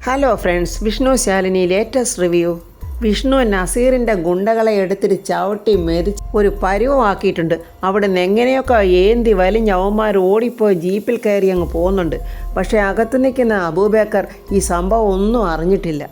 Hello friends, Vishnu Shalini latest review. Vishnu നസീറിൻ്റെ ഗുണ്ടകളെ എടുത്തിട്ട് ചവിട്ടി മെതിച്ച് ഒരു പരുവമാക്കിയിട്ടുണ്ട്. അവിടെ നിന്ന് എങ്ങനെയൊക്കെ ഏന്തി വലിഞ്ഞ അവന്മാർ ഓടിപ്പോയി ജീപ്പിൽ കയറി അങ്ങ് പോകുന്നുണ്ട്. പക്ഷേ അകത്ത് നിൽക്കുന്ന അബൂബക്കർ ഈ സംഭവം ഒന്നും അറിഞ്ഞിട്ടില്ല.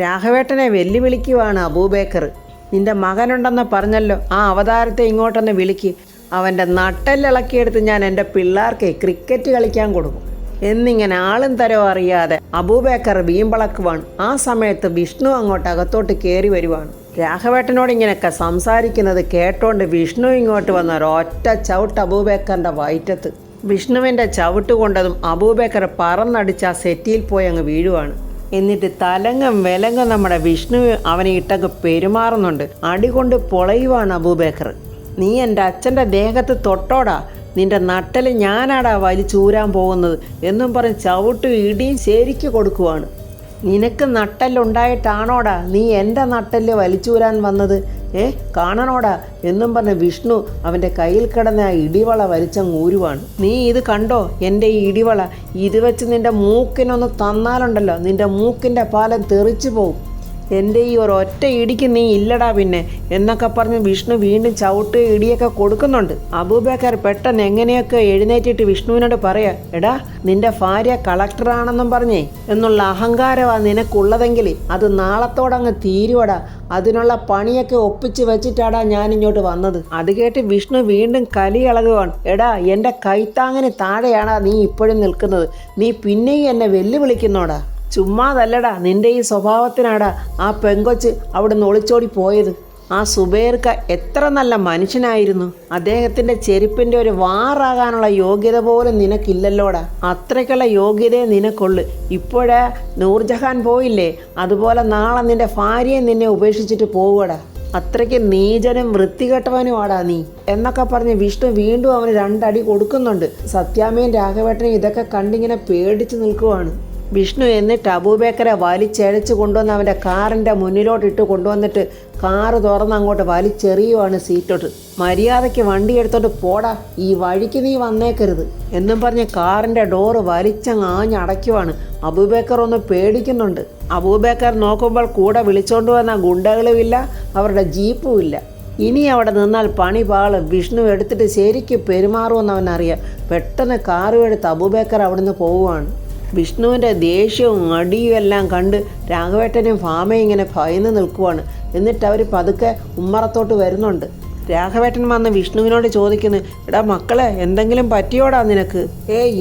രാഘവേട്ടനെ വെല്ലുവിളിക്കുവാണ് അബൂബക്കർ. നിൻ്റെ മകനുണ്ടെന്ന് പറഞ്ഞല്ലോ, ആ അവതാരത്തെ ഇങ്ങോട്ടൊന്ന് വിളിക്ക്. അവൻ്റെ നട്ടെല്ലിളക്കിയെടുത്ത് ഞാൻ എൻ്റെ പിള്ളേർക്ക് ക്രിക്കറ്റ് കളിക്കാൻ കൊടുക്കും എന്നിങ്ങനെ ആളും തരോ അറിയാതെ അബൂബക്കർ വീമ്പളക്കുവാണ്. ആ സമയത്ത് വിഷ്ണു അങ്ങോട്ട് അകത്തോട്ട് കയറി വരുവാണ്. രാഘവേട്ടനോട് ഇങ്ങനെയൊക്കെ സംസാരിക്കുന്നത് കേട്ടോണ്ട് വിഷ്ണു ഇങ്ങോട്ട് വന്ന ഒരൊറ്റ ചവിട്ട് അബൂബക്കറിൻ്റെ വയറ്റത്ത്. വിഷ്ണുവിൻ്റെ ചവിട്ട് കൊണ്ടതും അബൂബക്കർ പറന്നടിച്ച് ആ സെറ്റിയിൽ പോയി അങ്ങ് വീഴുവാണ്. എന്നിട്ട് തലങ്ങും വിലങ്ങും നമ്മുടെ വിഷ്ണു അവനെ ഇട്ടങ്ങ് പെരുമാറുന്നുണ്ട്. അടികൊണ്ട് പൊളയുവാണ് അബൂബക്കർ. നീ എൻ്റെ അച്ഛൻ്റെ ദേഹത്ത് തൊട്ടോടാ, നിന്റെ നട്ടൽ ഞാനാടാ വലിച്ചൂരാൻ പോകുന്നത് എന്നും പറഞ്ഞ് ചവിട്ടും ഇടിയും ശരിക്ക് കൊടുക്കുവാണ്. നിനക്ക് നട്ടല്ലുണ്ടായിട്ടാണോടാ നീ എൻ്റെ നട്ടല് വലിച്ചൂരാൻ വന്നത്? കാണണോടാ എന്നും പറഞ്ഞ് വിഷ്ണു അവൻ്റെ കയ്യിൽ കിടന്ന ആ ഇടിവള വലിച്ചങ്ങ് ഊരുവാണ്. നീ ഇത് കണ്ടോ എൻ്റെ ഈ ഇടിവള? ഇത് വെച്ച് നിൻ്റെ മൂക്കിനൊന്ന് തന്നാലുണ്ടല്ലോ, നിൻ്റെ മൂക്കിൻ്റെ പാലം തെറിച്ചു പോവും. എൻ്റെ ഈ ഒരൊറ്റ ഇടിക്ക് നീ ഇല്ലടാ പിന്നെ എന്നൊക്കെ പറഞ്ഞ് വിഷ്ണു വീണ്ടും ചവിട്ട് ഇടിയൊക്കെ കൊടുക്കുന്നുണ്ട്. അബൂബക്കർ പെട്ടെന്ന് എങ്ങനെയൊക്കെ എഴുന്നേറ്റിട്ട് വിഷ്ണുവിനോട് പറയാ, എടാ നിൻ്റെ ഭാര്യ കളക്ടറാണെന്നും പറഞ്ഞേ എന്നുള്ള അഹങ്കാരമാണ് നിനക്കുള്ളതെങ്കിൽ അത് നാളത്തോടങ്ങ് തീരുവടാ. അതിനുള്ള പണിയൊക്കെ ഒപ്പിച്ച് വെച്ചിട്ടാടാ ഞാനിങ്ങോട്ട് വന്നത്. അത് കേട്ട് വിഷ്ണു വീണ്ടും കലി ഇളകുവാണ്. എടാ എൻ്റെ കൈത്താങ്ങിന് താഴെയാണാ നീ ഇപ്പോഴും നിൽക്കുന്നത്. നീ പിന്നെയും എന്നെ വെല്ലുവിളിക്കുന്നോടാ. ചുമ്മാതല്ലടാ, നിൻ്റെ ഈ സ്വഭാവത്തിനാടാ ആ പെങ്കൊച്ച് അവിടെ നിന്ന് ഒളിച്ചോടി പോയത്. ആ സുബൈർക്ക എത്ര നല്ല മനുഷ്യനായിരുന്നു. അദ്ദേഹത്തിൻ്റെ ചെരുപ്പിൻ്റെ ഒരു വാറാകാനുള്ള യോഗ്യത പോലും നിനക്കില്ലല്ലോടാ. അത്രയ്ക്കുള്ള യോഗ്യതയെ നിനക്കുള്ളു. ഇപ്പോഴേ നൂർജഹാൻ പോയില്ലേ, അതുപോലെ നാളെ നിൻ്റെ ഭാര്യയെ നിന്നെ ഉപേക്ഷിച്ചിട്ട് പോവുകടാ. അത്രയ്ക്ക് നീചനും വൃത്തികെട്ടവനുമാടാ നീ എന്നൊക്കെ പറഞ്ഞ് വിഷ്ണു വീണ്ടും അവന് രണ്ടടി കൊടുക്കുന്നുണ്ട്. സത്യാമ്മയും രാഘവേട്ടനും ഇതൊക്കെ കണ്ടിങ്ങനെ പേടിച്ച് നിൽക്കുവാണ്. വിഷ്ണു എന്നിട്ട് അബൂബക്കറെ വലിച്ചഴച്ച് കൊണ്ടുവന്ന് അവൻ്റെ കാറിൻ്റെ മുന്നിലോട്ടിട്ട് കൊണ്ടുവന്നിട്ട് കാറ് തുറന്ന് അങ്ങോട്ട് വലിച്ചെറിയുവാണ് സീറ്റോട്ട്. മര്യാദയ്ക്ക് വണ്ടി എടുത്തോട്ട് പോടാ, ഈ വഴിക്ക് നീ വന്നേക്കരുത് എന്നും പറഞ്ഞ് കാറിൻ്റെ ഡോറ് വലിച്ചങ്ങ് ആഞ്ഞടയ്ക്കുവാണ്. അബൂബക്കർ ഒന്ന് പേടിക്കുന്നുണ്ട്. അബൂബക്കർ നോക്കുമ്പോൾ കൂടെ വിളിച്ചോണ്ട് വന്ന ഗുണ്ടകളുമില്ല, അവരുടെ ജീപ്പുമില്ല. ഇനി അവിടെ നിന്നാൽ പണി പാളും. വിഷ്ണു എടുത്തിട്ട് ശരിക്ക് പെരുമാറുമെന്ന് അവനറിയാം. പെട്ടെന്ന് കാറും എടുത്ത് അബൂബക്കർ അവിടുന്ന് പോവുകയാണ്. വിഷ്ണുവിൻ്റെ ദേഷ്യവും അടിയും എല്ലാം കണ്ട് രാഘവേട്ടനും ഭാമയും ഇങ്ങനെ ഭയന്ന് നിൽക്കുവാണ്. എന്നിട്ട് അവർ പതുക്കെ ഉമ്മറത്തോട്ട് വരുന്നുണ്ട്. രാഘവേട്ടൻ വന്ന് വിഷ്ണുവിനോട് ചോദിക്കുന്നു, എടാ മക്കളെ എന്തെങ്കിലും പറ്റിയോടാ നിനക്ക്?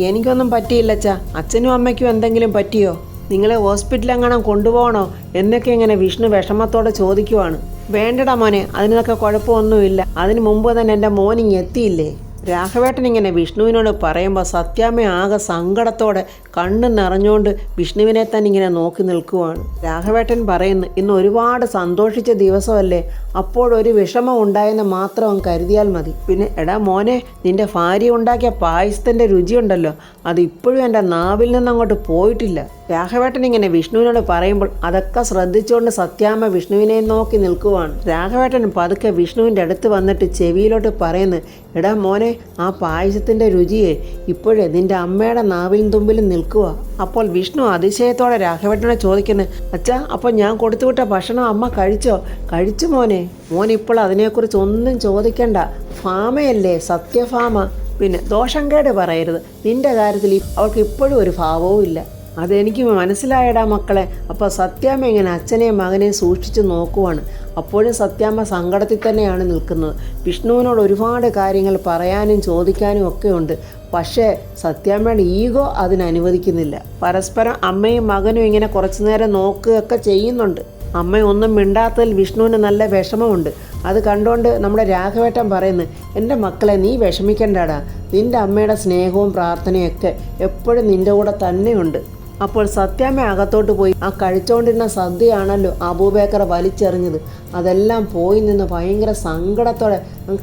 എനിക്കൊന്നും പറ്റിയില്ലച്ചാ. അച്ഛനും അമ്മയ്ക്കും എന്തെങ്കിലും പറ്റിയോ? നിങ്ങളെ ഹോസ്പിറ്റലെങ്ങാനും കൊണ്ടുപോകണോ എന്നൊക്കെ ഇങ്ങനെ വിഷ്ണു വിഷമത്തോടെ ചോദിക്കുവാണ്. വേണ്ടടാ മോനെ, അതിനൊക്കെ കുഴപ്പമൊന്നുമില്ല. അതിന് മുമ്പ് തന്നെ എൻ്റെ മോനിങ് എത്തിയില്ലേ. രാഘവേട്ടൻ ഇങ്ങനെ വിഷ്ണുവിനോട് പറയുമ്പോൾ സത്യാമ്മ ആകെ സങ്കടത്തോടെ കണ്ണ് നിറഞ്ഞുകൊണ്ട് വിഷ്ണുവിനെ തന്നെ ഇങ്ങനെ നോക്കി നിൽക്കുവാണ്. രാഘവേട്ടൻ പറയുന്നു, ഇന്ന് ഒരുപാട് സന്തോഷിച്ച ദിവസമല്ലേ, അപ്പോഴൊരു വിഷമം ഉണ്ടായെന്ന് മാത്രം അവൻ കരുതിയാൽ മതി. പിന്നെ എടാ മോനെ, നിൻ്റെ ഭാര്യ ഉണ്ടാക്കിയ പായസത്തിൻ്റെ രുചിയുണ്ടല്ലോ, അത് ഇപ്പോഴും എൻ്റെ നാവിൽ നിന്ന് അങ്ങോട്ട് പോയിട്ടില്ല. രാഘവേട്ടൻ ഇങ്ങനെ വിഷ്ണുവിനോട് പറയുമ്പോൾ അതൊക്കെ ശ്രദ്ധിച്ചുകൊണ്ട് സത്യാമ്മ വിഷ്ണുവിനെ നോക്കി നിൽക്കുവാണ്. രാഘവേട്ടൻ പതുക്കെ വിഷ്ണുവിൻ്റെ അടുത്ത് വന്നിട്ട് ചെവിയിലോട്ട് പറയുന്നു, എടാ മോനെ, ആ പായസത്തിൻ്റെ രുചിയെ ഇപ്പോഴേ നിൻ്റെ അമ്മയുടെ നാവിൻ തുമ്പിൽ നിൽക്കുക. അപ്പോൾ വിഷ്ണു അതിശയത്തോടെ രാഘവേട്ടനെ ചോദിക്കുന്നു, അച്ഛാ അപ്പോൾ ഞാൻ കൊടുത്തുവിട്ട ഭക്ഷണം അമ്മ കഴിച്ചോ? കഴിച്ചു മോനെ. മോനിപ്പോൾ അതിനെക്കുറിച്ച് ഒന്നും ചോദിക്കണ്ട. ഭാമയല്ലേ, സത്യഭാമ. പിന്നെ ദോഷം കേട് പറയരുത്. നിൻ്റെ കാര്യത്തിൽ അവൾക്ക് ഇപ്പോഴും ഒരു ഭാവവും ഇല്ല. അതെനിക്ക് മനസ്സിലായടാ മക്കളെ. അപ്പോൾ സത്യാമ്മ ഇങ്ങനെ അച്ഛനെയും മകനെയും സൂക്ഷിച്ച് നോക്കുവാണ്. അപ്പോഴും സത്യാമ്മ സങ്കടത്തിൽ തന്നെയാണ് നിൽക്കുന്നത്. വിഷ്ണുവിനോട് ഒരുപാട് കാര്യങ്ങൾ പറയാനും ചോദിക്കാനും ഒക്കെ ഉണ്ട്. പക്ഷേ സത്യാമ്മയുടെ ഈഗോ അതിനനുവദിക്കുന്നില്ല. പരസ്പരം അമ്മയും മകനും ഇങ്ങനെ കുറച്ചു നേരം നോക്കുകയൊക്കെ ചെയ്യുന്നുണ്ട്. അമ്മ ഒന്നും മിണ്ടാത്തതിൽ വിഷ്ണുവിന് നല്ല വിഷമമുണ്ട്. അത് കണ്ടുകൊണ്ട് നമ്മുടെ രാഘവേട്ടൻ പറയുന്നു, എൻ്റെ മക്കളെ നീ വിഷമിക്കണ്ടാടാ, നിൻ്റെ അമ്മയുടെ സ്നേഹവും പ്രാർത്ഥനയൊക്കെ എപ്പോഴും നിൻ്റെ കൂടെ തന്നെയുണ്ട്. അപ്പോൾ സത്യാമ്മ അകത്തോട്ട് പോയി ആ കഴിച്ചുകൊണ്ടിരുന്ന സദ്യയാണല്ലോ അബൂബക്കർ വലിച്ചെറിഞ്ഞത്, അതെല്ലാം പോയി നിന്ന് ഭയങ്കര സങ്കടത്തോടെ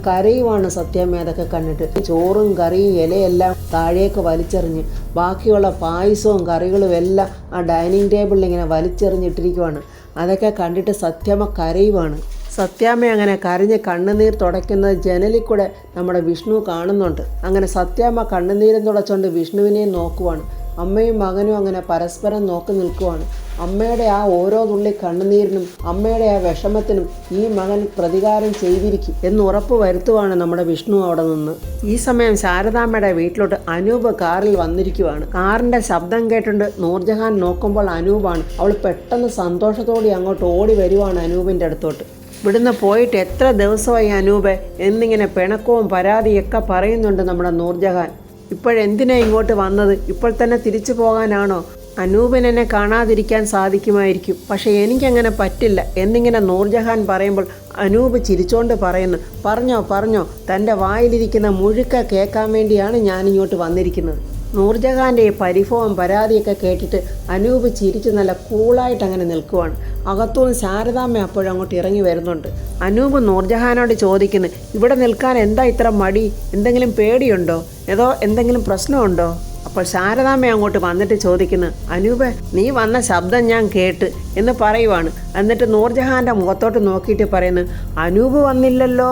കരയുവാണ് സത്യാമ്മ. അതൊക്കെ കണ്ടിട്ട് ചോറും കറിയും ഇലയെല്ലാം താഴേക്ക് വലിച്ചെറിഞ്ഞ് ബാക്കിയുള്ള പായസവും കറികളും എല്ലാം ആ ഡൈനിങ് ടേബിളിൽ ഇങ്ങനെ വലിച്ചെറിഞ്ഞിട്ടിരിക്കുവാണ്. അതൊക്കെ കണ്ടിട്ട് സത്യാമ്മ കരയുവാണ്. സത്യാമ്മ അങ്ങനെ കരഞ്ഞ് കണ്ണുനീർ തുടയ്ക്കുന്നത് ജനലിൽ കൂടെ നമ്മുടെ വിഷ്ണു കാണുന്നുണ്ട്. അങ്ങനെ സത്യാമ്മ കണ്ണുനീരും തുടച്ചുകൊണ്ട് വിഷ്ണുവിനെ നോക്കുവാണ്. അമ്മയും മകനും അങ്ങനെ പരസ്പരം നോക്കി നിൽക്കുവാണ്. അമ്മയുടെ ആ ഓരോ തുള്ളി കണ്ണുനീരിനും അമ്മയുടെ ആ വിഷമത്തിനും ഈ മകൻ പ്രതികാരം ചെയ്തിരിക്കും എന്ന് ഉറപ്പ് വരുത്തുവാണ് നമ്മുടെ വിഷ്ണു അവിടെ നിന്ന്. ഈ സമയം ശാരദാമ്മയുടെ വീട്ടിലോട്ട് അനൂപ് കാറിൽ വന്നിരിക്കുവാണ്. കാറിന്റെ ശബ്ദം കേട്ടിട്ട് നൂർജഹാൻ നോക്കുമ്പോൾ അനൂപാണ്. അവൾ പെട്ടെന്ന് സന്തോഷത്തോടെ അങ്ങോട്ട് ഓടി വരുവാണ് അനൂപിൻ്റെ അടുത്തോട്ട്. ഇവിടുന്ന് പോയിട്ട് എത്ര ദിവസമായി അനൂപ് എന്നിങ്ങനെ പിണക്കവും പരാതിയൊക്കെ പറയുന്നുണ്ട് നമ്മുടെ നൂർജഹാൻ. ഇപ്പോഴെന്തിനാ ഇങ്ങോട്ട് വന്നത്? ഇപ്പോൾ തന്നെ തിരിച്ചു പോകാനാണോ? അനൂപിന് എന്നെ കാണാതിരിക്കാൻ സാധിക്കുമായിരിക്കും, പക്ഷേ എനിക്കങ്ങനെ പറ്റില്ല എന്നിങ്ങനെ നൂർജഹാൻ പറയുമ്പോൾ അനൂപ് ചിരിച്ചോണ്ട് പറയുന്നു, പറഞ്ഞോ തൻ്റെ വായിലിരിക്കുന്ന മുഴുക്ക കേൾക്കാൻ വേണ്ടിയാണ് ഞാനിങ്ങോട്ട് വന്നിരിക്കുന്നത്. നൂർജഹാൻ്റെ ഈ പരിഭവം പരാതിയൊക്കെ കേട്ടിട്ട് അനൂപ് ചിരിച്ച് നല്ല കൂളായിട്ട് അങ്ങനെ നിൽക്കുവാണ്. അകത്തുനിന്ന് ശാരദാമ്മ അപ്പോഴങ്ങോട്ട് ഇറങ്ങി വരുന്നുണ്ട്. അനൂപ് നൂർജഹാനോട് ചോദിക്കുന്നു, ഇവിടെ നിൽക്കാൻ എന്താ ഇത്ര മടി? എന്തെങ്കിലും പേടിയുണ്ടോ? ഏതോ എന്തെങ്കിലും പ്രശ്നമുണ്ടോ? അപ്പോൾ ശാരദാമ്മ അങ്ങോട്ട് വന്നിട്ട് ചോദിക്കുന്നു, അനൂപ് നീ വന്ന ശബ്ദം ഞാൻ കേട്ട് എന്ന് പറയുവാണ്. എന്നിട്ട് നൂർജഹാൻ്റെ മുഖത്തോട്ട് നോക്കിയിട്ട് പറയുന്നു, അനൂപ് വന്നില്ലല്ലോ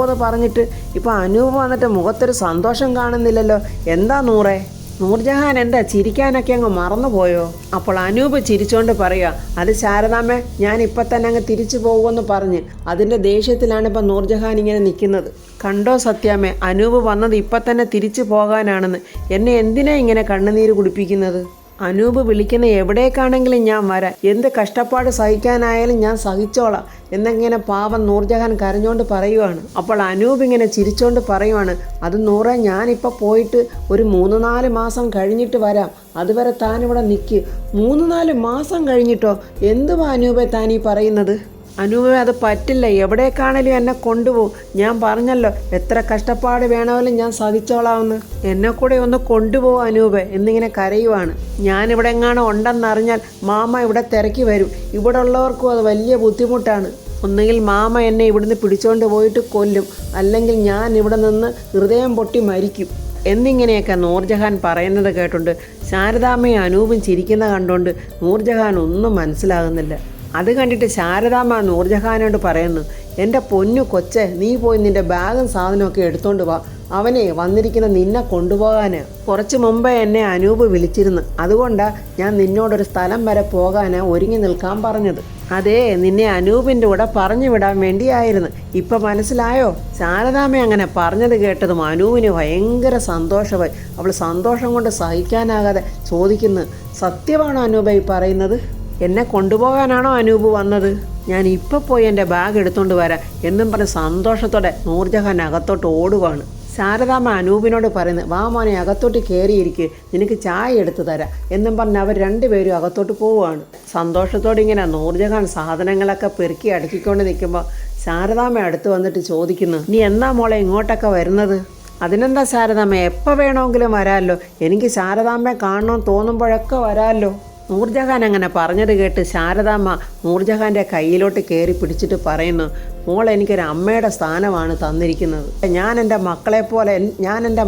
എന്ന് പറഞ്ഞിട്ട് ഇപ്പോൾ അനൂപ് വന്നിട്ട് മുഖത്തൊരു സന്തോഷം കാണുന്നില്ലല്ലോ, എന്താ നൂറേ? നൂർജഹാൻ എന്താ ചിരിക്കാനൊക്കെ അങ്ങ് മറന്നുപോയോ? അപ്പോൾ അനൂപ് ചിരിച്ചോണ്ട് പറയുക, അത് ശാരദാമ്മ ഞാൻ ഇപ്പം തന്നെ അങ്ങ് തിരിച്ചു പോകുമെന്ന് പറഞ്ഞ് അതിൻ്റെ ദേഷ്യത്തിലാണ് ഇപ്പം നൂർജഹാൻ ഇങ്ങനെ നിൽക്കുന്നത്. കണ്ടോ സത്യാമ്മേ, അനൂപ് വന്നത് ഇപ്പം തന്നെ തിരിച്ചു പോകാനാണെന്ന്. എന്നെ എന്തിനാ ഇങ്ങനെ കണ്ണുനീര് കുടിപ്പിക്കുന്നത്? അനൂപ് വിളിക്കുന്ന എവിടേക്കാണെങ്കിലും ഞാൻ വരാം, എന്ത് കഷ്ടപ്പാട് സഹിക്കാനായാലും ഞാൻ സഹിച്ചോളാം എന്നിങ്ങനെ പാവം നൂർജഹാൻ കരഞ്ഞോണ്ട് പറയുവാണ്. അപ്പോൾ അനൂപ് ഇങ്ങനെ ചിരിച്ചോണ്ട് പറയുവാണ്, അത് നൂറെ ഞാനിപ്പോൾ പോയിട്ട് ഒരു 3-4 മാസം കഴിഞ്ഞിട്ട് വരാം, അതുവരെ താനിവിടെ നിൽക്ക്. 3-4 മാസം കഴിഞ്ഞിട്ടോ? എന്തുവാ അനൂപെ താൻ ഈ പറയുന്നത്? അനൂപെ അത് പറ്റില്ല, എവിടേക്കാണേലും എന്നെ കൊണ്ടുപോകും. ഞാൻ പറഞ്ഞല്ലോ എത്ര കഷ്ടപ്പാട് വേണമെങ്കിലും ഞാൻ സഹിച്ചോളാമെന്ന്. എന്നെ കൂടെ ഒന്ന് കൊണ്ടുപോകും അനൂപെ എന്നിങ്ങനെ കരയുവാണ്. ഞാനിവിടെ എങ്ങാനും ഉണ്ടെന്നറിഞ്ഞാൽ മാമ ഇവിടെ തിരക്കി വരും. ഇവിടെ ഉള്ളവർക്കും അത് വലിയ ബുദ്ധിമുട്ടാണ്. ഒന്നുകിൽ മാമ എന്നെ ഇവിടുന്ന് പിടിച്ചോണ്ട് പോയിട്ട് കൊല്ലും, അല്ലെങ്കിൽ ഞാൻ ഇവിടെ നിന്ന് ഹൃദയം പൊട്ടി മരിക്കും എന്നിങ്ങനെയൊക്കെ നൂർജഹാൻ പറയുന്നത് കേട്ടുണ്ട് ശാരദാമ്മയും അനൂപും ചിരിക്കുന്ന കണ്ടുകൊണ്ട് നൂർജഹാൻ ഒന്നും മനസ്സിലാകുന്നില്ല. അത് കണ്ടിട്ട് ശാരദാമ്മ നൂർജഹാനോട് പറയുന്നു, എൻ്റെ പൊന്നു കൊച്ചെ, നീ പോയി നിൻ്റെ ബാഗും സാധനമൊക്കെ എടുത്തോണ്ട് വാ, അവനെ വന്നിരിക്കുന്ന നിന്നെ കൊണ്ടുപോകാന്. കുറച്ച് മുമ്പേ എന്നെ അനൂപ് വിളിച്ചിരുന്നു, അതുകൊണ്ടാണ് ഞാൻ നിന്നോടൊരു സ്ഥലം വരെ പോകാനാണ് ഒരുങ്ങി നിൽക്കാൻ പറഞ്ഞത്. അതേ, നിന്നെ അനൂപിൻ്റെ കൂടെ പറഞ്ഞു വിടാൻ വേണ്ടിയായിരുന്നു. ഇപ്പം മനസ്സിലായോ? ശാരദാമ്മ അങ്ങനെ പറഞ്ഞത് കേട്ടതും അനൂപിന് ഭയങ്കര സന്തോഷമായി. അവൾ സന്തോഷം കൊണ്ട് സഹിക്കാനാകാതെ ചോദിക്കുന്നു, സത്യമാണോ അനൂപ് ഈ പറയുന്നത്? എന്നെ കൊണ്ടുപോകാനാണോ അനൂപ് വന്നത്? ഞാൻ ഇപ്പോൾ പോയി എൻ്റെ ബാഗ് എടുത്തുകൊണ്ട് വരാം എന്നും പറഞ്ഞ് സന്തോഷത്തോടെ നൂർജഹാൻ അകത്തോട്ട് ഓടുവാണ്. ശാരദാമ്മ അനൂപിനോട് പറയുന്നത്, വാ മോനെ അകത്തോട്ട് കയറിയിരിക്കുക, നിനക്ക് ചായ എടുത്തു തരാം എന്നും പറഞ്ഞ് അവർ രണ്ടുപേരും അകത്തോട്ട് പോവുകയാണ്. സന്തോഷത്തോടെ ഇങ്ങനെ നൂർജഹാൻ സാധനങ്ങളൊക്കെ പെറുക്കി അടുക്കിക്കൊണ്ട് നിൽക്കുമ്പോൾ ശാരദാമ്മ അടുത്ത് വന്നിട്ട് ചോദിക്കുന്നു, നീ എന്നാ മോളെ ഇങ്ങോട്ടൊക്കെ വരുന്നത്? അതിനെന്താ ശാരദാമ്മ, എപ്പോൾ വേണമെങ്കിലും വരാമല്ലോ, എനിക്ക് ശാരദാമ്മയെ കാണണമെന്ന് തോന്നുമ്പോഴൊക്കെ വരാമല്ലോ. നൂർജഹാൻ അങ്ങനെ പറഞ്ഞത് കേട്ട് ശാരദാമ്മ നൂർജഹാൻ്റെ കയ്യിലോട്ട് കയറി പിടിച്ചിട്ട് പറയുന്നു, മോൾ എനിക്കൊരു അമ്മയുടെ സ്ഥാനമാണ് തന്നിരിക്കുന്നത്. ഞാൻ എൻ്റെ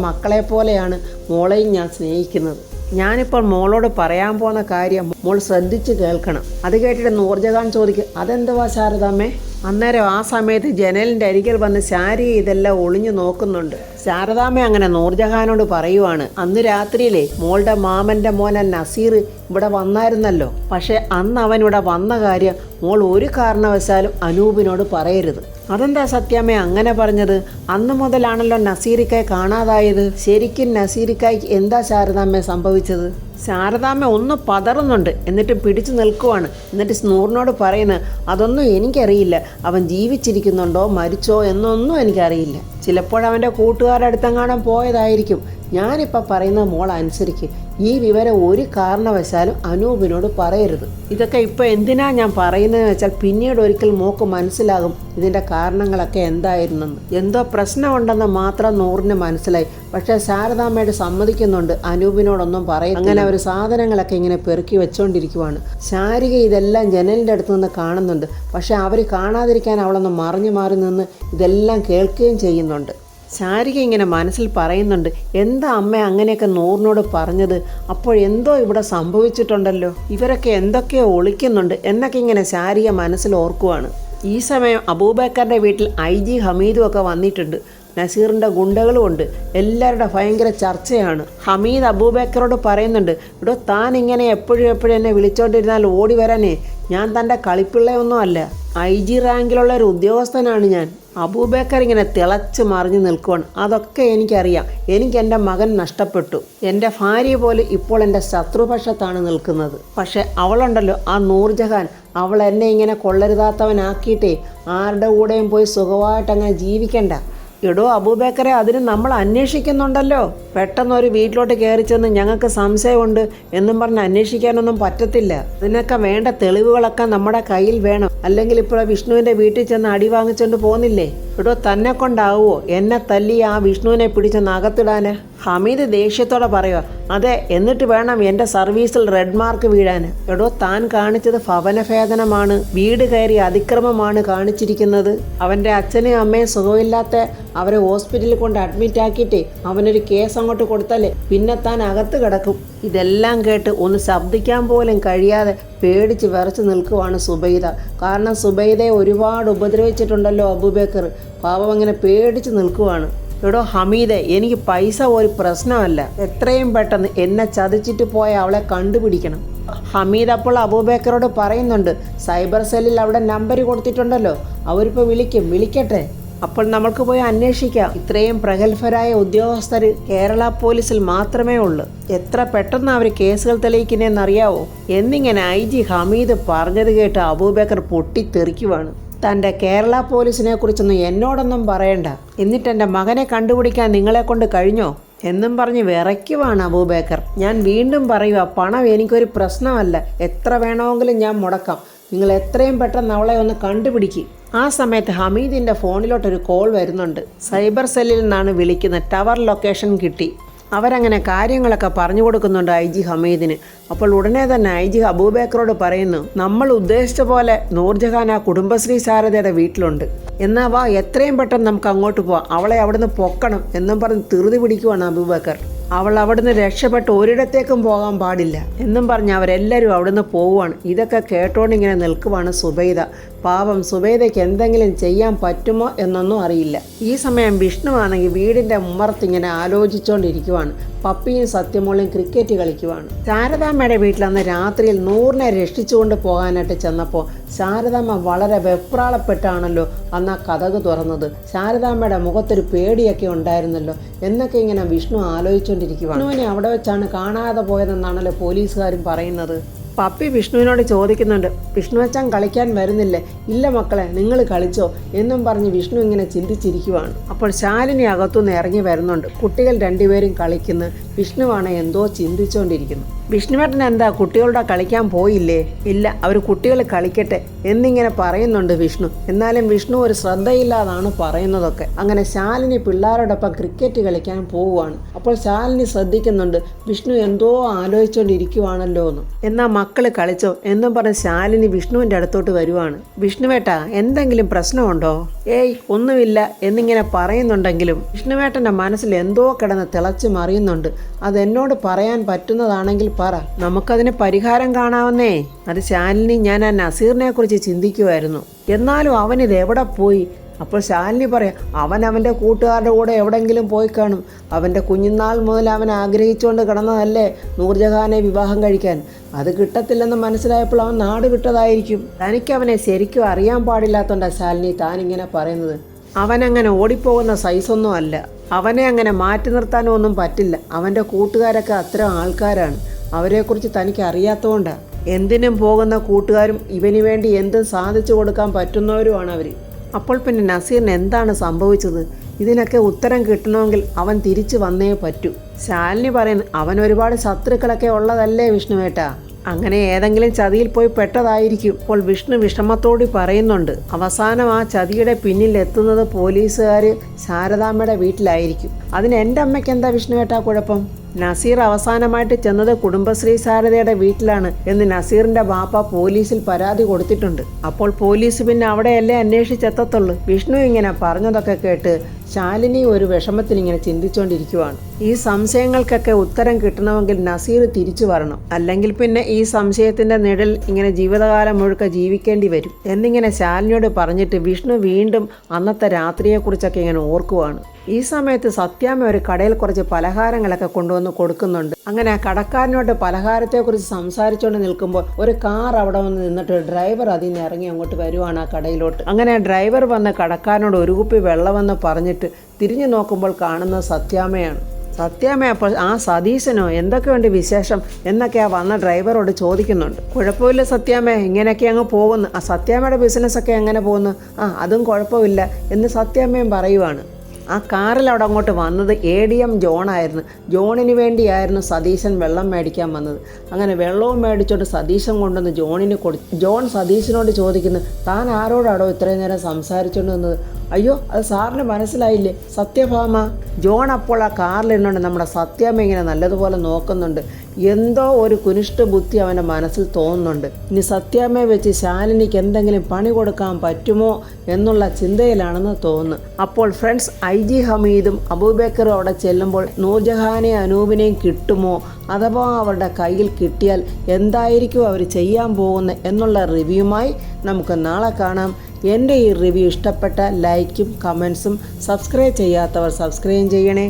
മക്കളെ പോലെയാണ് മോളെയും ഞാൻ സ്നേഹിക്കുന്നത്. ഞാനിപ്പോൾ മോളോട് പറയാൻ പോകുന്ന കാര്യം മോൾ ശ്രദ്ധിച്ച് കേൾക്കണം. അത് കേട്ടിട്ട് നൂർജഹാൻ ചോദിക്കും, അതെന്തുവാ ശാരദാമ്മേ? അന്നേരം ആ സമയത്ത് ജനലിൻ്റെ അരികിൽ വന്ന് ശാരി ഇതെല്ലാം ഒളിഞ്ഞു നോക്കുന്നുണ്ട്. ശാരദാമ്മ അങ്ങനെ നൂർജഹാനോട് പറയുവാണ്, അന്ന് രാത്രിയിലെ മോളുടെ മാമൻ്റെ മോനൻ നസീർ ഇവിടെ വന്നായിരുന്നല്ലോ, പക്ഷേ അന്ന് അവൻ ഇവിടെ വന്ന കാര്യം മോൾ ഒരു കാരണവശാലും അനൂപിനോട് പറയരുത്. അതെന്താ സത്യാമ്മേ അങ്ങനെ പറഞ്ഞത്? അന്ന് മുതലാണല്ലോ നസീറിക്കായി കാണാതായത്. ശരിക്കും നസീറിക്കായ്ക്ക് എന്താ ശാരദാമ്മ സംഭവിച്ചത്? ശാരദാമ്മ ഒന്ന് പതറുന്നുണ്ട്, എന്നിട്ട് പിടിച്ചു നിൽക്കുവാണ്. എന്നിട്ട് നൂറിനോട് പറയുന്നത്, അതൊന്നും എനിക്കറിയില്ല, അവൻ ജീവിച്ചിരിക്കുന്നുണ്ടോ മരിച്ചോ എന്നൊന്നും എനിക്കറിയില്ല. ചിലപ്പോഴവൻ്റെ കൂട്ടുകാരുടെ അടുത്തെങ്ങാനും പോയതായിരിക്കും. ഞാനിപ്പോൾ പറയുന്ന മോൾ അനുസരിക്ക്, ഈ വിവരം ഒരു കാരണവശാലും അനൂപിനോട് പറയരുത്. ഇതൊക്കെ ഇപ്പോൾ എന്തിനാ ഞാൻ പറയുന്നതെന്ന് വെച്ചാൽ പിന്നീട് ഒരിക്കൽ മോക്ക് മനസ്സിലാകും ഇതിൻ്റെ കാരണങ്ങളൊക്കെ എന്തായിരുന്നെന്ന്. എന്തോ പ്രശ്നമുണ്ടെന്ന് മാത്രം നൂറിന് മനസ്സിലായി. പക്ഷേ ശാരദാമ്മയോട് സമ്മതിക്കുന്നുണ്ട് അനൂപിനോടൊന്നും പറയും. അങ്ങനെ ഒരു സാധനങ്ങളൊക്കെ ഇങ്ങനെ പെറുക്കി വെച്ചുകൊണ്ടിരിക്കുവാണ്. ശാരിക ഇതെല്ലാം ജനലിൻ്റെ അടുത്ത് നിന്ന് കാണുന്നുണ്ട്. പക്ഷേ അവർ കാണാതിരിക്കാൻ അവളൊന്ന് മറിഞ്ഞു മാറി നിന്ന് ഇതെല്ലാം കേൾക്കുകയും ചെയ്യുന്നുണ്ട്. ശാരിക ഇങ്ങനെ മനസ്സിൽ പറയുന്നുണ്ട്, എന്താ അമ്മ അങ്ങനെയൊക്കെ നൂറിനോട് പറഞ്ഞത്? അപ്പോഴെന്തോ ഇവിടെ സംഭവിച്ചിട്ടുണ്ടല്ലോ, ഇവരൊക്കെ എന്തൊക്കെയോ ഒളിക്കുന്നുണ്ട് എന്നൊക്കെ ഇങ്ങനെ ശാരിക മനസ്സിൽ ഓർക്കുവാണ്. ഈ സമയം അബൂബക്കറിൻ്റെ വീട്ടിൽ IG ഹമീദും ഒക്കെ വന്നിട്ടുണ്ട്. നസീറിൻ്റെ ഗുണ്ടകളും ഉണ്ട്. എല്ലാവരുടെ ഭയങ്കര ചർച്ചയാണ്. ഹമീദ് അബൂബക്കറോട് പറയുന്നുണ്ട്, ഇവിടെ താൻ ഇങ്ങനെ എപ്പോഴും എന്നെ വിളിച്ചോണ്ടിരുന്നാൽ ഓടി വരാനേ ഞാൻ തൻ്റെ കളിപ്പിള്ളയൊന്നും അല്ല, IG റാങ്കിലുള്ള ഒരു ഉദ്യോഗസ്ഥനാണ് ഞാൻ. അബൂബക്കർ ഇങ്ങനെ തിളച്ച് മറിഞ്ഞു നിൽക്കുവാണ്. അതൊക്കെ എനിക്കറിയാം. എനിക്ക് എൻ്റെ മകൻ നഷ്ടപ്പെട്ടു. എൻ്റെ ഭാര്യ പോലും ഇപ്പോൾ എൻ്റെ ശത്രുപക്ഷത്താണ് നിൽക്കുന്നത്. പക്ഷെ അവളുണ്ടല്ലോ, ആ നൂർജഹാൻ, അവൾ എന്നെ ഇങ്ങനെ കൊള്ളരുതാത്തവനാക്കിയിട്ടേ ആരുടെ കൂടെയും പോയി സുഖമായിട്ട് അങ്ങനെ ജീവിക്കണ്ട. എടോ അബൂബക്കറെ, അതിന് നമ്മൾ അന്വേഷിക്കുന്നുണ്ടല്ലോ. പെട്ടെന്ന് ഒരു വീട്ടിലോട്ട് കയറി ചെന്ന് ഞങ്ങൾക്ക് സംശയമുണ്ട് എന്നും പറഞ്ഞ് അന്വേഷിക്കാനൊന്നും പറ്റത്തില്ല. ഇതിനൊക്കെ വേണ്ട തെളിവുകളൊക്കെ നമ്മുടെ കയ്യിൽ വേണം. അല്ലെങ്കിൽ ഇപ്പോൾ വിഷ്ണുവിൻ്റെ വീട്ടിൽ ചെന്ന് അടി വാങ്ങിച്ചുകൊണ്ട് പോകുന്നില്ലേ? എടോ തന്നെ കൊണ്ടാവുമോ എന്നെ തല്ലി ആ വിഷ്ണുവിനെ പിടിച്ചൊന്ന് അകത്തിടാന്? ഹമീദ് ദേഷ്യത്തോടെ പറയുക. അതെ, എന്നിട്ട് വേണം എൻ്റെ സർവീസിൽ റെഡ് മാർക്ക് വീഴാൻ. എടോ താൻ കാണിച്ചത് ഭവനഭേദനമാണ്, വീട് കയറി അതിക്രമമാണ് കാണിച്ചിരിക്കുന്നത്. അവൻ്റെ അച്ഛനെയും അമ്മയും സുഖമില്ലാത്ത അവരെ ഹോസ്പിറ്റലിൽ കൊണ്ട് അഡ്മിറ്റ് ആക്കിയിട്ടേ അവനൊരു കേസ് അങ്ങോട്ട് കൊടുത്താലേ പിന്നെ താൻ അകത്ത് കിടക്കും. ഇതെല്ലാം കേട്ട് ഒന്ന് ശബ്ദിക്കാൻ പോലും കഴിയാതെ പേടിച്ച് വിറച്ച് നിൽക്കുവാണ് സുബൈദ. കാരണം സുബൈദയെ ഒരുപാട് ഉപദ്രവിച്ചിട്ടുണ്ടല്ലോ അബൂബക്കർ. പാവം അങ്ങനെ പേടിച്ച് നിൽക്കുവാണ്. എടോ ഹമീദെ, എനിക്ക് പൈസ ഒരു പ്രശ്നമല്ല. എത്രയും പെട്ടെന്ന് എന്നെ ചതിച്ചിട്ട് പോയ അവളെ കണ്ടുപിടിക്കണം. ഹമീദ് അപ്പോൾ അബൂബക്കറോട് പറയുന്നുണ്ട്, സൈബർ സെല്ലിൽ അവിടെ നമ്പർ കൊടുത്തിട്ടുണ്ടല്ലോ, അവരിപ്പോൾ വിളിക്കട്ടെ. അപ്പോൾ നമ്മൾക്ക് പോയി അന്വേഷിക്കാം. ഇത്രയും പ്രഗത്ഭരായ ഉദ്യോഗസ്ഥർ കേരള പോലീസിൽ മാത്രമേ ഉള്ളൂ. എത്ര പെട്ടെന്ന് അവർ കേസുകൾ തെളിയിക്കുന്നതെന്നറിയാവോ? എന്നിങ്ങനെ IG ഹമീദ് പറഞ്ഞത് കേട്ട് അബൂബക്കർ പൊട്ടിത്തെറിക്കുവാണ്. തൻ്റെ കേരള പോലീസിനെ കുറിച്ചൊന്നും എന്നോടൊന്നും പറയണ്ട, എന്നിട്ട് എൻ്റെ മകനെ കണ്ടുപിടിക്കാൻ നിങ്ങളെ കൊണ്ട് കഴിഞ്ഞോ എന്നും പറഞ്ഞ് വിറയ്ക്കുവാണ് അബൂബക്കർ. ഞാൻ വീണ്ടും പറയുക, പണം എനിക്കൊരു പ്രശ്നമല്ല. എത്ര വേണമെങ്കിലും ഞാൻ മുടക്കാം. നിങ്ങൾ എത്രയും പെട്ടെന്ന് അവളെ ഒന്ന് കണ്ടുപിടിക്കും. ആ സമയത്ത് ഹമീദിൻ്റെ ഫോണിലോട്ടൊരു കോൾ വരുന്നുണ്ട്. സൈബർ സെല്ലിൽ നിന്നാണ് വിളിക്കുന്നത്. ടവർ ലൊക്കേഷൻ കിട്ടി. അവരങ്ങനെ കാര്യങ്ങളൊക്കെ പറഞ്ഞു കൊടുക്കുന്നുണ്ട് IG ഹമീദിന്. അപ്പോൾ ഉടനെ തന്നെ IG അബൂബക്കറോട് പറയുന്നു, നമ്മൾ ഉദ്ദേശിച്ച പോലെ നൂർജഹാൻ ആ കുടുംബശ്രീ ശാരദയുടെ വീട്ടിലുണ്ട്. എന്നാ വാ, എത്രയും പെട്ടെന്ന് നമുക്ക് അങ്ങോട്ട് പോവാം, അവളെ അവിടുന്ന് പൊക്കണം എന്നും പറഞ്ഞ് ധൃതി പിടിക്കുവാണ് അബൂബക്കർ. അവൾ അവിടുന്ന് രക്ഷപ്പെട്ട് ഒരിടത്തേക്കും പോകാൻ പാടില്ല എന്നും പറഞ്ഞ് അവരെല്ലാവരും അവിടുന്ന് പോവുകയാണ്. ഇതൊക്കെ കേട്ടോണ്ടിങ്ങനെ നിൽക്കുവാണ് സുബൈദ. പാവം സുബൈദയ്ക്ക് എന്തെങ്കിലും ചെയ്യാൻ പറ്റുമോ എന്നൊന്നും അറിയില്ല. ഈ സമയം വിഷ്ണു ആണെങ്കിൽ വീടിൻ്റെ ഉമ്മറത്തിങ്ങനെ ആലോചിച്ചുകൊണ്ടിരിക്കുവാണ്. പപ്പിയും സത്യമോളും ക്രിക്കറ്റ് കളിക്കുവാണ്. ശാരദാമ്മയുടെ വീട്ടിൽ അന്ന് രാത്രിയിൽ നൂറിനെ രക്ഷിച്ചുകൊണ്ട് പോകാനായിട്ട് ചെന്നപ്പോൾ ശാരദാമ്മ വളരെ വെപ്രാളപ്പെട്ടാണല്ലോ അന്ന് ആ കതക് തുറന്നത്. ശാരദാമ്മയുടെ മുഖത്തൊരു പേടിയൊക്കെ ഉണ്ടായിരുന്നല്ലോ എന്നൊക്കെ ഇങ്ങനെ വിഷ്ണു ആലോചിച്ചുകൊണ്ടിരിക്കുവാണ്. വിഷ്ണുവിനെ അവിടെ വെച്ചാണ് കാണാതെ പോയതെന്നാണല്ലോ പോലീസുകാരും പറയുന്നത്. പപ്പി വിഷ്ണുവിനോട് ചോദിക്കുന്നുണ്ട്, വിഷ്ണുവച്ചാൻ കളിക്കാൻ വരുന്നില്ലേ? ഇല്ല മക്കളെ, നിങ്ങൾ കളിച്ചോ എന്നും പറഞ്ഞ് വിഷ്ണു ഇങ്ങനെ ചിന്തിച്ചിരിക്കുവാണ്. അപ്പോൾ ശാലിനി അകത്തുനിന്ന് ഇറങ്ങി വരുന്നുണ്ട്. കുട്ടികൾ രണ്ടുപേരും കളിക്കുന്നു. വിഷ്ണുവാണ് എന്തോ ചിന്തിച്ചുകൊണ്ടിരിക്കുന്നു. വിഷ്ണുവേട്ടൻ എന്താ കുട്ടികളുടെ കളിക്കാൻ പോയില്ലേ? ഇല്ല, അവർ കുട്ടികൾ കളിക്കട്ടെ എന്നിങ്ങനെ പറയുന്നുണ്ട് വിഷ്ണു. എന്നാലും വിഷ്ണു ഒരു ശ്രദ്ധയില്ലാതാണ് പറയുന്നതൊക്കെ. അങ്ങനെ ശാലിനി പിള്ളേരോടൊപ്പം ക്രിക്കറ്റ് കളിക്കാൻ പോവുകയാണ്. അപ്പോൾ ശാലിനി ശ്രദ്ധിക്കുന്നുണ്ട്, വിഷ്ണു എന്തോ ആലോചിച്ചുകൊണ്ടിരിക്കുവാണല്ലോ എന്ന്. എന്നാൽ മക്കൾ കളിച്ചോ എന്നും പറഞ്ഞ് ശാലിനി വിഷ്ണുവിൻ്റെ അടുത്തോട്ട് വരുവാണ്. വിഷ്ണുവേട്ടാ, എന്തെങ്കിലും പ്രശ്നമുണ്ടോ? ഏയ് ഒന്നുമില്ല എന്നിങ്ങനെ പറയുന്നുണ്ടെങ്കിലും വിഷ്ണുവേട്ടൻ്റെ മനസ്സിൽ എന്തോ കിടന്ന് തിളച്ച് മറിയുന്നുണ്ട്. അതെന്നോട് പറയാൻ പറ്റുന്നതാണെങ്കിൽ പറ, നമുക്കതിന് പരിഹാരം കാണാവുന്നേ. അത് ശാലിനി, ഞാൻ ആ നസീറിനെ കുറിച്ച് ചിന്തിക്കുമായിരുന്നു. എന്നാലും അവനിത് എവിടെ പോയി? അപ്പോൾ ശാലിനി പറയാം, അവൻ അവൻ്റെ കൂട്ടുകാരുടെ കൂടെ എവിടെയെങ്കിലും പോയി കാണും. അവൻ്റെ കുഞ്ഞുനാൾ മുതൽ അവൻ ആഗ്രഹിച്ചുകൊണ്ട് കിടന്നതല്ലേ നൂർജഹാനെ വിവാഹം കഴിക്കാൻ. അത് കിട്ടത്തില്ലെന്ന് മനസ്സിലായപ്പോൾ അവൻ നാട് വിട്ടതായിരിക്കും. തനിക്ക് അവനെ ശരിക്കും അറിയാൻ പാടില്ലാത്തതുകൊണ്ടാണ് ശാലിനി താനിങ്ങനെ പറയുന്നത്. അവനങ്ങനെ ഓടിപ്പോകുന്ന സൈസൊന്നും അല്ല. അവനെ അങ്ങനെ മാറ്റി നിർത്താനോ ഒന്നും പറ്റില്ല. അവൻ്റെ കൂട്ടുകാരൊക്കെ അത്തരം ആൾക്കാരാണ്. അവരെക്കുറിച്ച് തനിക്ക് അറിയാത്തതുകൊണ്ടാണ്. എന്തിനും പോകുന്ന കൂട്ടുകാരും ഇവന് വേണ്ടി എന്തും സാധിച്ചു കൊടുക്കാൻ പറ്റുന്നവരുമാണ് അവർ. അപ്പോൾ പിന്നെ നസീറിന് എന്താണ് സംഭവിച്ചത്? ഇതിനൊക്കെ ഉത്തരം കിട്ടണമെങ്കിൽ അവൻ തിരിച്ചു വന്നേ പറ്റൂ. ശാലിനി പറയുന്നു, അവൻ ഒരുപാട് ശത്രുക്കളൊക്കെ ഉള്ളതല്ലേ വിഷ്ണുവേട്ടാ, അങ്ങനെ ഏതെങ്കിലും ചതിയിൽ പോയി പെട്ടതായിരിക്കും. അപ്പോൾ വിഷ്ണു വിഷമത്തോടെ പറയുന്നുണ്ട്, അവസാനം ആ ചതിയുടെ പിന്നിൽ എത്തുന്നത് പോലീസുകാർ ശാരദാമ്മയുടെ വീട്ടിലായിരിക്കും. അതിന് എൻ്റെ അമ്മയ്ക്ക് എന്താ വിഷ്ണുവേട്ടാ കുഴപ്പം? നസീർ അവസാനമായിട്ട് ചെന്നത് കുടുംബശ്രീ ശാരദയുടെ വീട്ടിലാണ് എന്ന് നസീറിന്റെ ബാപ്പ പോലീസിൽ പരാതി കൊടുത്തിട്ടുണ്ട്. അപ്പോൾ പോലീസ് പിന്നെ അവിടെയല്ലേ അന്വേഷിച്ചെത്തത്തുള്ളൂ. വിഷ്ണു ഇങ്ങനെ പറഞ്ഞതൊക്കെ കേട്ട് ശാലിനി ഒരു വിഷമത്തിൽ ഇങ്ങനെ ചിന്തിച്ചുകൊണ്ടിരിക്കുവാണ്. ഈ സംശയങ്ങൾക്കൊക്കെ ഉത്തരം കിട്ടണമെങ്കിൽ നസീർ തിരിച്ചു വരണം, അല്ലെങ്കിൽ പിന്നെ ഈ സംശയത്തിന്റെ നിഴൽ ഇങ്ങനെ ജീവിതകാലം മുഴുക്ക ജീവിക്കേണ്ടി വരും എന്നിങ്ങനെ ശാലിനിയോട് പറഞ്ഞിട്ട് വിഷ്ണു വീണ്ടും അന്നത്തെ രാത്രിയെക്കുറിച്ചൊക്കെ ഇങ്ങനെ ഓർക്കുവാണ്. ഈ സമയത്ത് സത്യാമ്മ ഒരു കടയിൽ കുറച്ച് പലഹാരങ്ങളൊക്കെ കൊണ്ടുവന്ന് കൊടുക്കുന്നുണ്ട്. അങ്ങനെ ആ കടക്കാരനോട് പലഹാരത്തെക്കുറിച്ച് സംസാരിച്ചുകൊണ്ട് നിൽക്കുമ്പോൾ ഒരു കാർ അവിടെ വന്ന് നിന്നിട്ട് ഡ്രൈവർ അതിൽ നിന്ന് ഇറങ്ങി അങ്ങോട്ട് വരുവാണ് ആ കടയിലോട്ട്. അങ്ങനെ ഡ്രൈവർ വന്ന് കടക്കാരനോട് ഒരു കുപ്പി വെള്ളമെന്ന് പറഞ്ഞിട്ട് തിരിഞ്ഞു നോക്കുമ്പോൾ കാണുന്നത് സത്യാമ്മയാണ്. സത്യാമ്മ അപ്പോൾ ആ സതീശനോ എന്തൊക്കെയുണ്ട് വിശേഷം എന്നൊക്കെ ആ വന്ന ഡ്രൈവറോട് ചോദിക്കുന്നുണ്ട്. കുഴപ്പമില്ല സത്യാമ്മ, ഇങ്ങനെയൊക്കെ അങ്ങ് പോകുന്നു. ആ സത്യാമ്മയുടെ ബിസിനസ്സൊക്കെ എങ്ങനെ പോകുന്നു? അതും കുഴപ്പമില്ല എന്ന് സത്യാമ്മയും പറയുവാണ്. ആ കാറിൽ അവിടെ അങ്ങോട്ട് വന്നത് ADM ജോണായിരുന്നു. ജോണിന് വേണ്ടിയായിരുന്നു സതീശൻ വെള്ളം മേടിക്കാൻ വന്നത്. അങ്ങനെ വെള്ളവും മേടിച്ചോണ്ട് സതീശൻ കൊണ്ടുവന്ന് ജോണിന് കൊടുത്തു. ജോൺ സതീശനോട് ചോദിക്കുന്നു, താൻ ആരോടാടോ ഇത്രയും നേരം സംസാരിച്ചുകൊണ്ട് വന്നത്? അയ്യോ, അത് സാറിന് മനസ്സിലായില്ലേ, സത്യഭാമ. ജോൺ അപ്പോൾ ആ കാറിലിരുന്നുകൊണ്ട് നമ്മുടെ സത്യാമ്മ ഇങ്ങനെ നല്ലതുപോലെ നോക്കുന്നുണ്ട്. എന്തോ ഒരു കുനിഷ്ഠ ബുദ്ധി അവൻ്റെ മനസ്സിൽ തോന്നുന്നുണ്ട്. ഇനി സത്യാമ്മയെ വെച്ച് ശാലിനിക്ക് എന്തെങ്കിലും പണി കൊടുക്കാൻ പറ്റുമോ എന്നുള്ള ചിന്തയിലാണെന്ന് തോന്നുന്നു. അപ്പോൾ ഫ്രണ്ട്സ്, IG ഹമീദും അബൂബക്കറും അവിടെ ചെല്ലുമ്പോൾ നൂർജഹാനെയും അനൂപിനെയും കിട്ടുമോ, അഥവാ അവരുടെ കയ്യിൽ കിട്ടിയാൽ എന്തായിരിക്കും അവർ ചെയ്യാൻ പോകുന്നത് എന്നുള്ള റിവ്യൂമായി നമുക്ക് നാളെ കാണാം. എൻ്റെ ഈ റിവ്യൂ ഇഷ്ടപ്പെട്ട ലൈക്കും കമൻസും, സബ്സ്ക്രൈബ് ചെയ്യാത്തവർ സബ്സ്ക്രൈബ് ചെയ്യണേ.